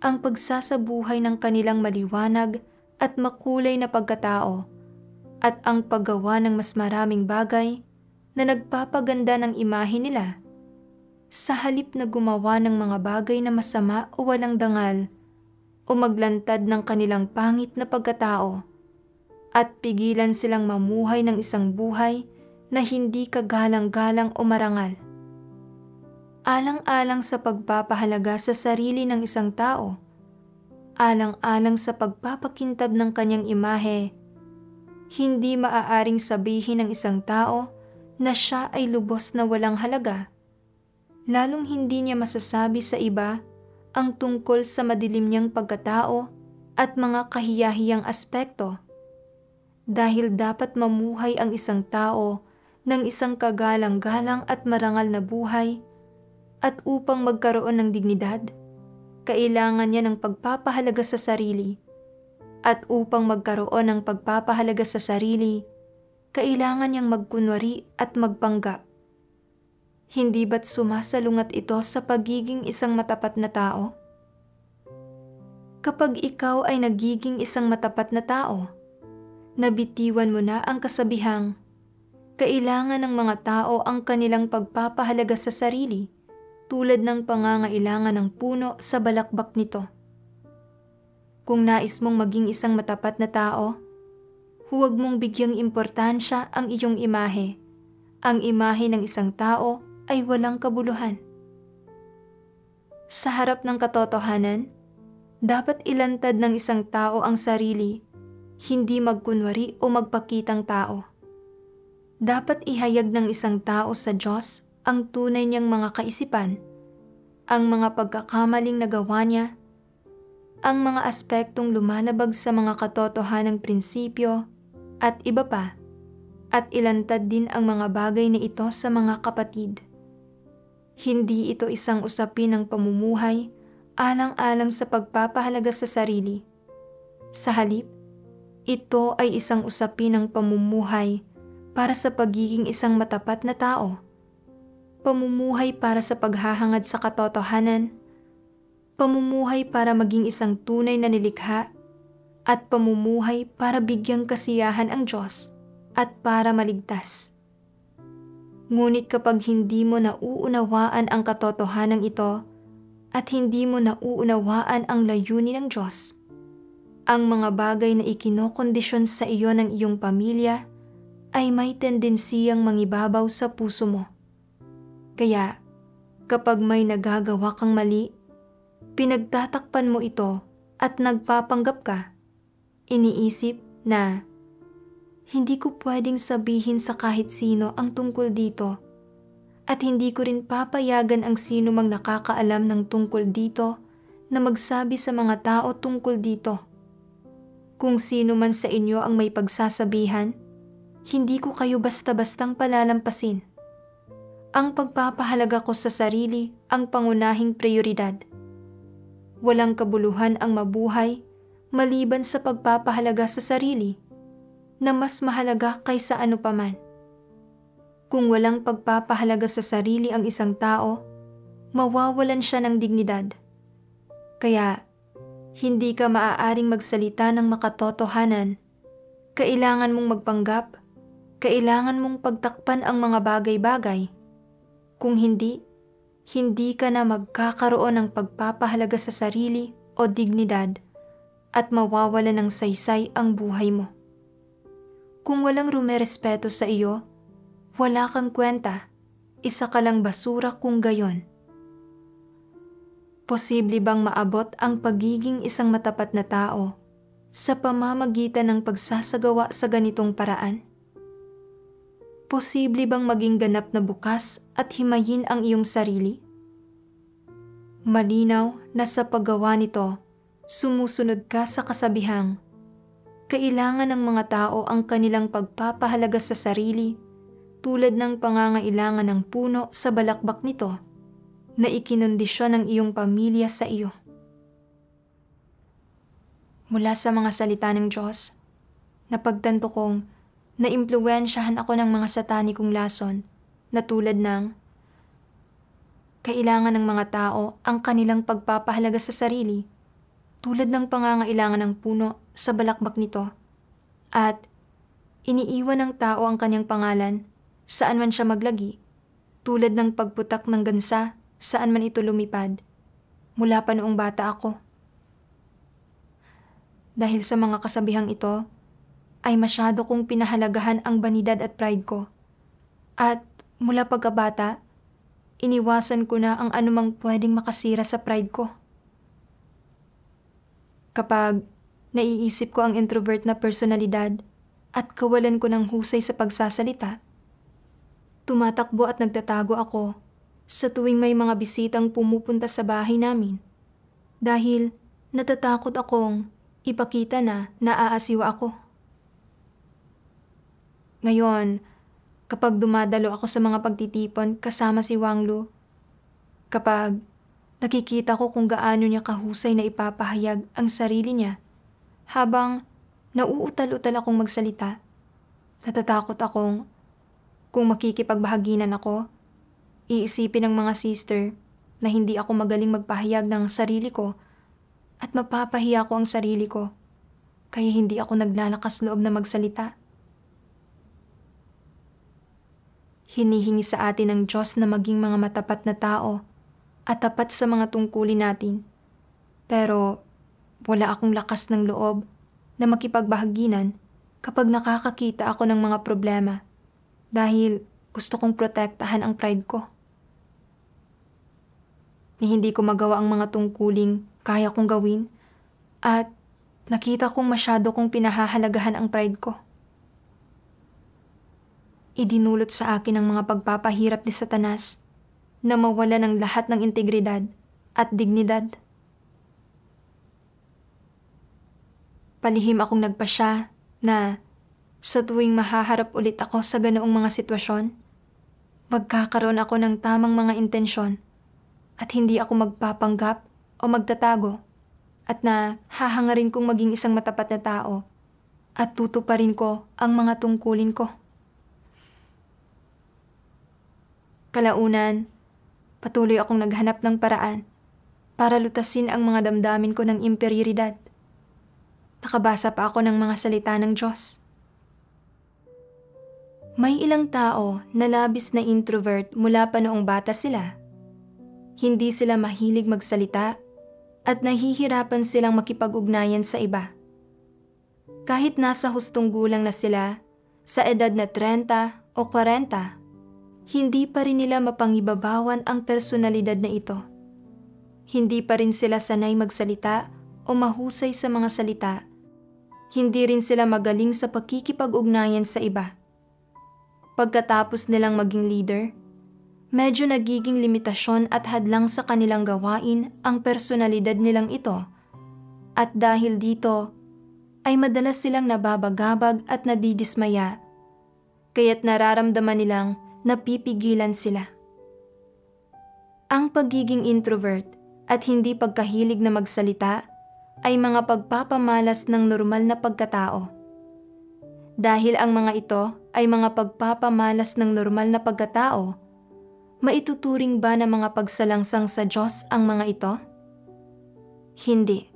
Speaker 1: ang pagsasabuhay ng kanilang maliwanag at makulay na pagkatao at ang paggawa ng mas maraming bagay na nagpapaganda ng imahe nila, sa halip na gumawa ng mga bagay na masama o walang dangal o maglantad ng kanilang pangit na pagkatao at pigilan silang mamuhay ng isang buhay na hindi kagalang-galang o marangal. Alang-alang sa pagpapahalaga sa sarili ng isang tao, alang-alang sa pagpapakintab ng kanyang imahe, hindi maaaring sabihin ng isang tao na siya ay lubos na walang halaga, lalong hindi niya masasabi sa iba ang tungkol sa madilim niyang pagkatao at mga kahiyahiyang aspekto, dahil dapat mamuhay ang isang tao ng isang kagalang-galang at marangal na buhay, at upang magkaroon ng dignidad, kailangan niya ng pagpapahalaga sa sarili, at upang magkaroon ng pagpapahalaga sa sarili, kailangan niyang magkunwari at magpanggap. Hindi ba't sumasalungat ito sa pagiging isang matapat na tao? Kapag ikaw ay nagiging isang matapat na tao, nabitiwan mo na ang kasabihang, kailangan ng mga tao ang kanilang pagpapahalaga sa sarili tulad ng pangangailangan ng puno sa balakbak nito. Kung nais mong maging isang matapat na tao, huwag mong bigyang importansya ang iyong imahe. Ang imahe ng isang tao ay walang kabuluhan. Sa harap ng katotohanan, dapat ilantad ng isang tao ang sarili, hindi magkunwari o magpakitang tao. Dapat ihayag ng isang tao sa Diyos ang tunay niyang mga kaisipan, ang mga pagkakamaling nagawa niya, ang mga aspektong lumalabag sa mga katotohanang prinsipyo, at iba pa, at ilantad din ang mga bagay na ito sa mga kapatid. Hindi ito isang usapin ng pamumuhay alang-alang sa pagpapahalaga sa sarili. Sa halip, ito ay isang usapin ng pamumuhay para sa pagiging isang matapat na tao, pamumuhay para sa paghahangad sa katotohanan, pamumuhay para maging isang tunay na nilikha, at pamumuhay para bigyang kasiyahan ang Diyos at para maligtas. Ngunit kapag hindi mo nauunawaan ang katotohanan ito at hindi mo nauunawaan ang layunin ng Diyos, ang mga bagay na ikinokondisyon sa iyo ng iyong pamilya ay may tendensiyang mangibabaw sa puso mo. Kaya, kapag may nagagawa kang mali, pinagtatakpan mo ito at nagpapanggap ka, iniisip na, hindi ko pwedeng sabihin sa kahit sino ang tungkol dito at hindi ko rin papayagan ang sino mang nakakaalam ng tungkol dito na magsabi sa mga tao tungkol dito. Kung sino man sa inyo ang may pagsasabihan, hindi ko kayo basta-bastang palalampasin. Ang pagpapahalaga ko sa sarili ang pangunahing prioridad. Walang kabuluhan ang mabuhay maliban sa pagpapahalaga sa sarili na mas mahalaga kaysa ano paman. Kung walang pagpapahalaga sa sarili ang isang tao, mawawalan siya ng dignidad. Kaya, hindi ka maaaring magsalita ng makatotohanan. Kailangan mong magpanggap, kailangan mong pagtakpan ang mga bagay-bagay. Kung hindi, hindi ka na magkakaroon ng pagpapahalaga sa sarili o dignidad at mawawalan ng saysay ang buhay mo. Kung walang rumerespeto sa iyo, wala kang kwenta, isa ka lang basura kung gayon. Posible bang maabot ang pagiging isang matapat na tao sa pamamagitan ng pagsasagawa sa ganitong paraan? Posible bang maging ganap na bukas at himayin ang iyong sarili? Malinaw na sa paggawa nito, sumusunod ka sa kasabihang, kailangan ng mga tao ang kanilang pagpapahalaga sa sarili tulad ng pangangailangan ng puno sa balakbak nito na ikinondisyon ng iyong pamilya sa iyo. Mula sa mga salita ng Diyos, napagtanto kong naimpluwensyahan ako ng mga satanikong lason na tulad ng kailangan ng mga tao ang kanilang pagpapahalaga sa sarili tulad ng pangangailangan ng puno sa balakbak nito, at iniiwan ng tao ang kanyang pangalan saan man siya maglagi, tulad ng pagputak ng gansa saan man ito lumipad, mula pa noong bata ako. Dahil sa mga kasabihang ito, ay masyado kong pinahalagahan ang banidad at pride ko, at mula pagkabata, iniwasan ko na ang anumang pwedeng makasira sa pride ko. Kapag naiisip ko ang introvert na personalidad at kawalan ko ng husay sa pagsasalita, tumatakbo at nagtatago ako sa tuwing may mga bisitang pumupunta sa bahay namin dahil natatakot akong ipakita na naaasiwa ako. Ngayon, kapag dumadalo ako sa mga pagtitipon kasama si Wanglu, kapag nakikita ko kung gaano niya kahusay na ipapahayag ang sarili niya habang nauutal-utal akong magsalita, natatakot akong kung makikipagbahaginan ako, iisipin ng mga sister na hindi ako magaling magpahayag ng sarili ko at mapapahiya ko ang sarili ko, kaya hindi ako naglalakas loob na magsalita. Hinihingi sa atin ng Diyos na maging mga matapat na tao at tapat sa mga tungkulin natin. Pero wala akong lakas ng loob na makipagbahaginan kapag nakakakita ako ng mga problema dahil gusto kong protektahan ang pride ko. Ni hindi ko magawa ang mga tungkuling kaya kong gawin at nakita kong masyado kong pinahahalagahan ang pride ko. Idinulot sa akin ang mga pagpapahirap ni Satanas na mawala ng lahat ng integridad at dignidad. Palihim akong nagpasya na sa tuwing mahaharap ulit ako sa ganoong mga sitwasyon, magkakaroon ako ng tamang mga intensyon at hindi ako magpapanggap o magtatago at na hahangarin kong maging isang matapat na tao at tutuparin ko ang mga tungkulin ko. Kalaunan, patuloy akong naghanap ng paraan para lutasin ang mga damdamin ko ng imperioridad. Nakabasa pa ako ng mga salita ng Diyos. May ilang tao na labis na introvert mula pa noong bata sila. Hindi sila mahilig magsalita at nahihirapan silang makipag-ugnayan sa iba. Kahit nasa hustong gulang na sila, sa edad na 30 o 40, hindi pa rin nila mapangibabawan ang personalidad na ito. Hindi pa rin sila sanay magsalita o mahusay sa mga salita. Hindi rin sila magaling sa pakikipag-ugnayan sa iba. Pagkatapos nilang maging leader, medyo nagiging limitasyon at hadlang sa kanilang gawain ang personalidad nilang ito. At dahil dito, ay madalas silang nababagabag at nadidismaya, kaya't nararamdaman nilang napipigilan sila. Ang pagiging introvert at hindi pagkahilig na magsalita ay mga pagpapamalas ng normal na pagkatao. Dahil ang mga ito ay mga pagpapamalas ng normal na pagkatao, maituturing ba na mga pagsalangsang sa Diyos ang mga ito? Hindi.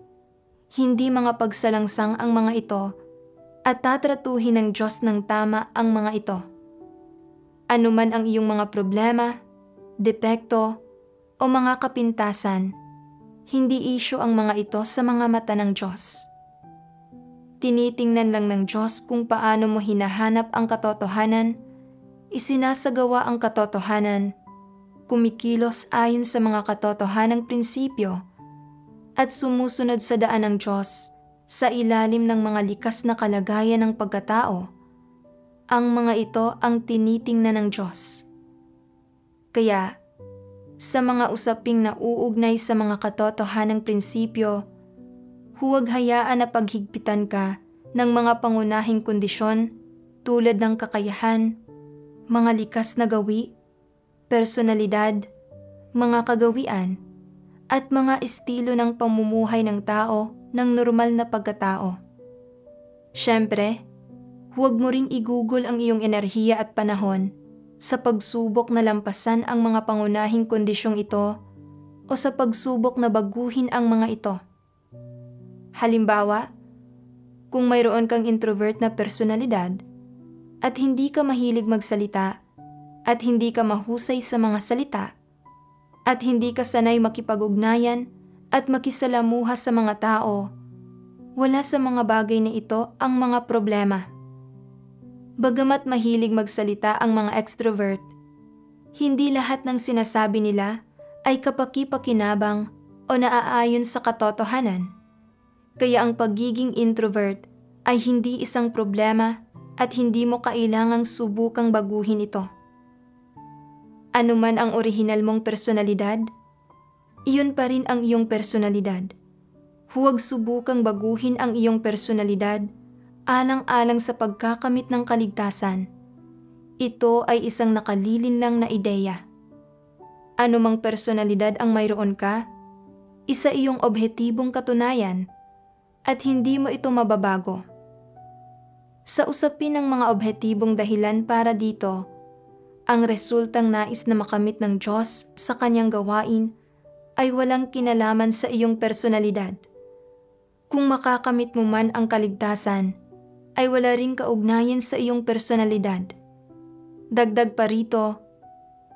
Speaker 1: Hindi mga pagsalangsang ang mga ito at tatratuhin ng Diyos ng tama ang mga ito. Ano man ang iyong mga problema, depekto, o mga kapintasan, hindi isyu ang mga ito sa mga mata ng Diyos. Tinitingnan lang ng Diyos kung paano mo hinahanap ang katotohanan, isinasagawa ang katotohanan, kumikilos ayon sa mga katotohanang prinsipyo, at sumusunod sa daan ng Diyos sa ilalim ng mga likas na kalagayan ng pagkatao. Ang mga ito ang tinitingnan ng Diyos. Kaya, sa mga usaping nauugnay sa mga katotohanang prinsipyo, huwag hayaan na paghigpitan ka ng mga pangunahing kondisyon tulad ng kakayahan, mga likas na gawi, personalidad, mga kagawian, at mga estilo ng pamumuhay ng tao ng normal na pagkatao. Siyempre, huwag mo ring igugol ang iyong enerhiya at panahon sa pagsubok na lampasan ang mga pangunahing kondisyong ito o sa pagsubok na baguhin ang mga ito. Halimbawa, kung mayroon kang introvert na personalidad at hindi ka mahilig magsalita at hindi ka mahusay sa mga salita, at hindi ka sanay makipag-ugnayan at makisalamuha sa mga tao, wala sa mga bagay na ito ang mga problema. Bagamat mahilig magsalita ang mga extrovert, hindi lahat ng sinasabi nila ay kapaki-pakinabang o naaayon sa katotohanan. Kaya ang pagiging introvert ay hindi isang problema at hindi mo kailangang subukang baguhin ito. Ano man ang orihinal mong personalidad, iyon pa rin ang iyong personalidad. Huwag subukang baguhin ang iyong personalidad alang-alang sa pagkakamit ng kaligtasan. Ito ay isang nakalilinlang na ideya. Ano mang personalidad ang mayroon ka, isa iyong objetibong katunayan at hindi mo ito mababago. Sa usapin ng mga objetibong dahilan para dito, ang resultang nais na makamit ng Diyos sa kanyang gawain ay walang kinalaman sa iyong personalidad. Kung makakamit mo man ang kaligtasan, ay wala ring kaugnayan sa iyong personalidad. Dagdag pa rito,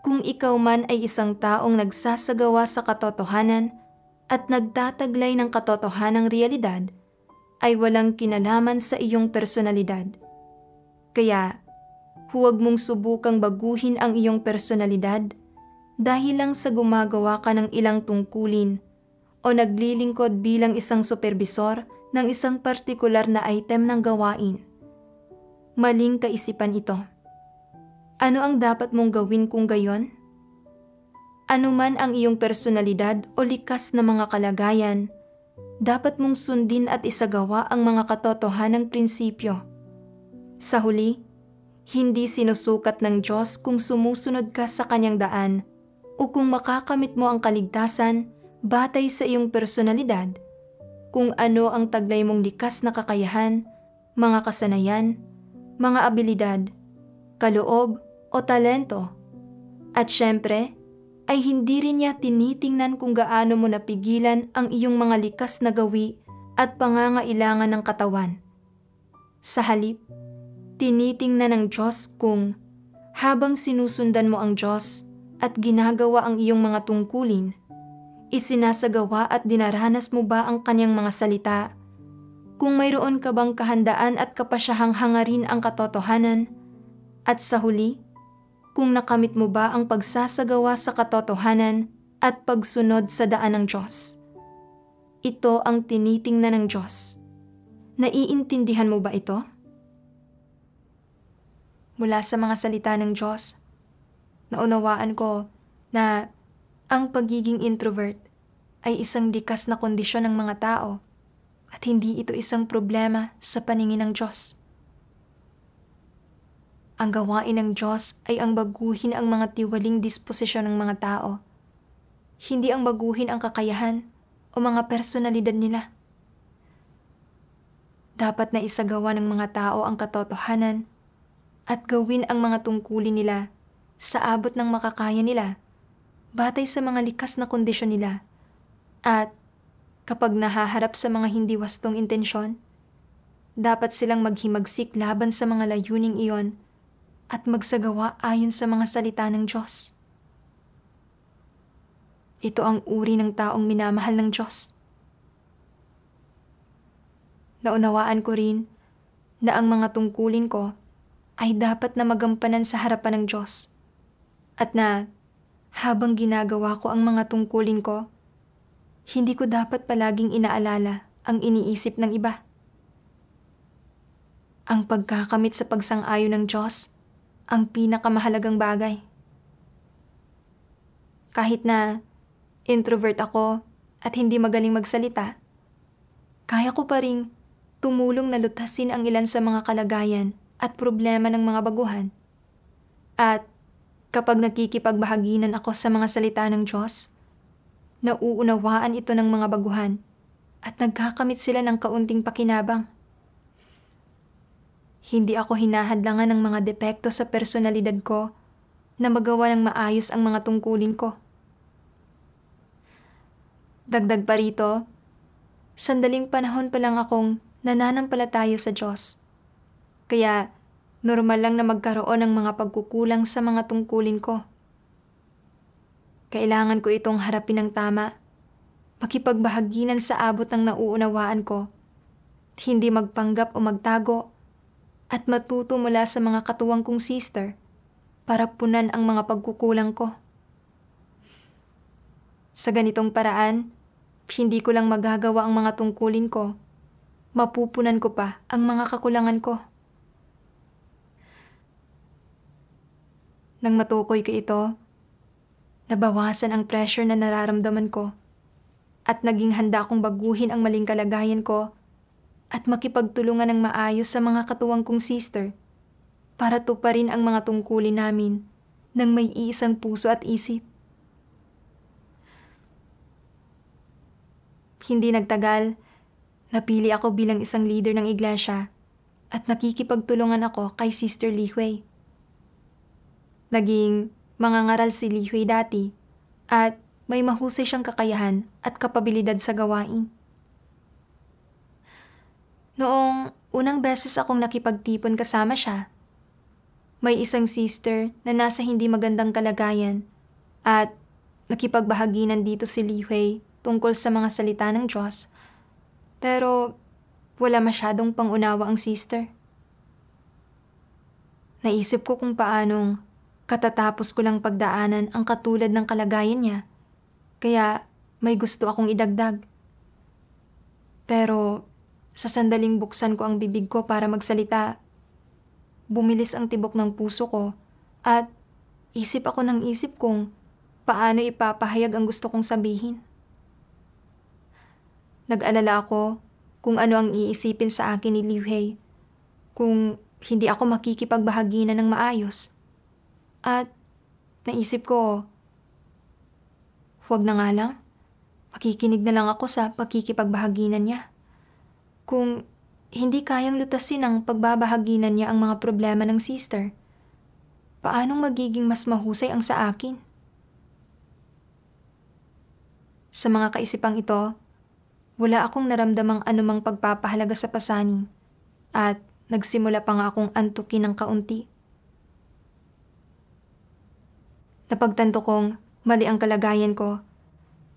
Speaker 1: kung ikaw man ay isang taong nagsasagawa sa katotohanan at nagtataglay ng katotohanang realidad, ay walang kinalaman sa iyong personalidad. Kaya, huwag mong subukang baguhin ang iyong personalidad dahil lang sa gumagawa ka ng ilang tungkulin o naglilingkod bilang isang supervisor ng isang partikular na item ng gawain. Maling kaisipan ito. Ano ang dapat mong gawin kung gayon? Ano man ang iyong personalidad o likas na mga kalagayan, dapat mong sundin at isagawa ang mga katotohanang prinsipyo. Sa huli, hindi sinusukat ng Diyos kung sumusunod ka sa kanyang daan o kung makakamit mo ang kaligtasan batay sa iyong personalidad, kung ano ang taglay mong likas na kakayahan, mga kasanayan, mga abilidad, kaloob o talento, at syempre, ay hindi rin niya tinitingnan kung gaano mo napigilan ang iyong mga likas na gawi at pangangailangan ng katawan. Sa halip, tinitingnan ng Diyos kung habang sinusundan mo ang Diyos at ginagawa ang iyong mga tungkulin, isinasagawa at dinaranas mo ba ang kanyang mga salita? Kung mayroon ka bang kahandaan at kapasyahang hangarin ang katotohanan? At sa huli, kung nakamit mo ba ang pagsasagawa sa katotohanan at pagsunod sa daan ng Diyos? Ito ang tinitingnan ng Diyos. Naiintindihan mo ba ito? Mula sa mga salita ng Diyos, naunawaan ko na ang pagiging introvert ay isang likas na kondisyon ng mga tao at hindi ito isang problema sa paningin ng Diyos. Ang gawain ng Diyos ay ang baguhin ang mga tiwaling disposisyon ng mga tao, hindi ang baguhin ang kakayahan o mga personalidad nila. Dapat na isagawa ng mga tao ang katotohanan at gawin ang mga tungkulin nila sa abot ng makakaya nila batay sa mga likas na kondisyon nila. At kapag nahaharap sa mga hindi wastong intensyon, dapat silang maghimagsik laban sa mga layuning iyon at magsagawa ayon sa mga salita ng Diyos. Ito ang uri ng taong minamahal ng Diyos. Naunawaan ko rin na ang mga tungkulin ko ay dapat na magampanan sa harapan ng Diyos at na habang ginagawa ko ang mga tungkulin ko, hindi ko dapat palaging inaalala ang iniisip ng iba. Ang pagkakamit sa pagsang-ayon ng Diyos ang pinakamahalagang bagay. Kahit na introvert ako at hindi magaling magsalita, kaya ko pa ring tumulong na lutasin ang ilan sa mga kalagayan at problema ng mga baguhan. At kapag nakikipagbahaginan ako sa mga salita ng Diyos, nauunawaan ito ng mga baguhan at nagkakamit sila ng kaunting pakinabang. Hindi ako hinahadlangan ng mga depekto sa personalidad ko na magawa ng maayos ang mga tungkulin ko. Dagdag pa rito, sandaling panahon pa lang akong nananampalataya sa Diyos. Kaya normal lang na magkaroon ng mga pagkukulang sa mga tungkulin ko. Kailangan ko itong harapin ng tama, makipagbahaginan sa abot ng nauunawaan ko, hindi magpanggap o magtago, at matuto mula sa mga katuwang kong sister para punan ang mga pagkukulang ko. Sa ganitong paraan, hindi ko lang magagawa ang mga tungkulin ko, mapupunan ko pa ang mga kakulangan ko. Nang matukoy ko ito, nabawasan ang pressure na nararamdaman ko at naging handa akong baguhin ang maling kalagayan ko at makipagtulungan ng maayos sa mga katuwang kong sister para tuparin ang mga tungkulin namin ng may iisang puso at isip. Hindi nagtagal, napili ako bilang isang leader ng iglesia at nakikipagtulungan ako kay Sister Li Hui. Naging mangangaral si Li Hui dati at may mahusay siyang kakayahan at kapabilidad sa gawain. Noong unang beses akong nakipagtipon kasama siya, may isang sister na nasa hindi magandang kalagayan at nakipagbahaginan dito si Li Hui tungkol sa mga salita ng Diyos, pero wala masyadong pangunawa ang sister. Naisip ko kung paanong katatapos ko lang pagdaanan ang katulad ng kalagayan niya, kaya may gusto akong idagdag. Pero sa sandaling buksan ko ang bibig ko para magsalita, bumilis ang tibok ng puso ko at isip ako ng isip kung paano ipapahayag ang gusto kong sabihin. Nag-alala ako kung ano ang iisipin sa akin ni Li Hui kung hindi ako makikipagbahaginan ng maayos. At naisip ko, huwag na nga lang, makikinig na lang ako sa pagkikipagbahaginan niya. Kung hindi kayang lutasin ng pagbabahaginan niya ang mga problema ng sister, paanong magiging mas mahusay ang sa akin? Sa mga kaisipang ito, wala akong naramdamang anumang pagpapahalaga sa pasaning at nagsimula pa nga akong antukin ng kaunti. Napagtanto kong mali ang kalagayan ko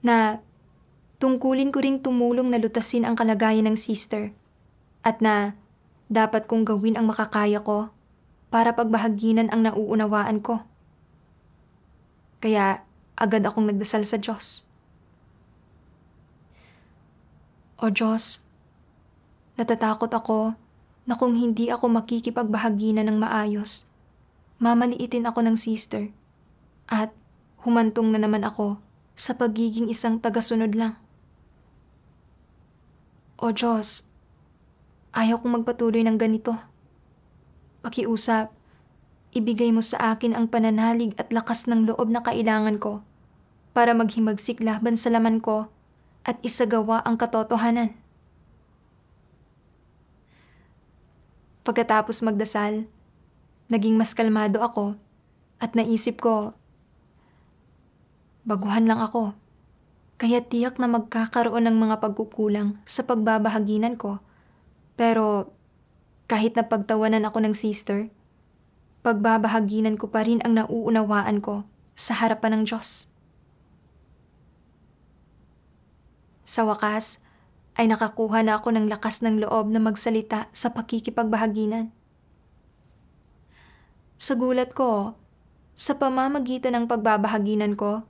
Speaker 1: na tungkulin ko ring tumulong na lutasin ang kalagayan ng sister at na dapat kong gawin ang makakaya ko para pagbahaginan ang nauunawaan ko. Kaya agad akong nagdasal sa Diyos. O Diyos, natatakot ako na kung hindi ako makikipagbahaginan ng maayos, mamaliitin ako ng sister at humantong na naman ako sa pagiging isang tagasunod lang. O Diyos, ayaw kong magpatuloy ng ganito. Pakiusap, ibigay mo sa akin ang pananalig at lakas ng loob na kailangan ko para maghimagsik laban sa laman ko at isagawa ang katotohanan. Pagkatapos magdasal, naging mas kalmado ako at naisip ko, baguhan lang ako, kaya tiyak na magkakaroon ng mga pagkukulang sa pagbabahaginan ko. Pero kahit napagtawanan ako ng sister, pagbabahaginan ko pa rin ang nauunawaan ko sa harapan ng Diyos. Sa wakas, ay nakakuha na ako ng lakas ng loob na magsalita sa pakikipagbahaginan. Sa gulat ko, sa pamamagitan ng pagbabahaginan ko,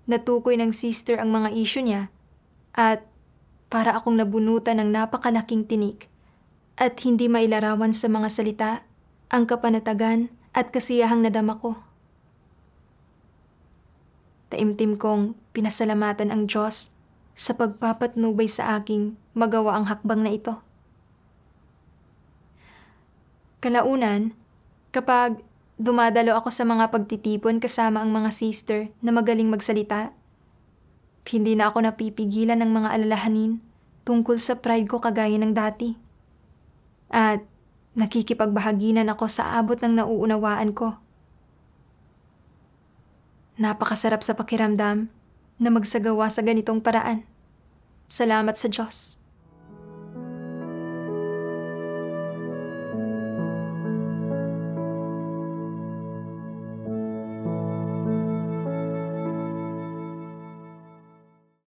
Speaker 1: natukoy ng sister ang mga issue niya at para akong nabunutan ng napakalaking tinik at hindi mailarawan sa mga salita ang kapanatagan at kasiyahang nadama ko. Taimtim kong pinasalamatan ang Diyos sa pagpapatnubay sa aking magawa ang hakbang na ito. Kalaunan, kapag dumadalo ako sa mga pagtitipon kasama ang mga sister na magaling magsalita, hindi na ako napipigilan ng mga alalahanin tungkol sa pride ko kagaya ng dati. At nakikipagbahaginan ako sa abot ng nauunawaan ko. Napakasarap sa pakiramdam na magsagawa sa ganitong paraan. Salamat sa Diyos.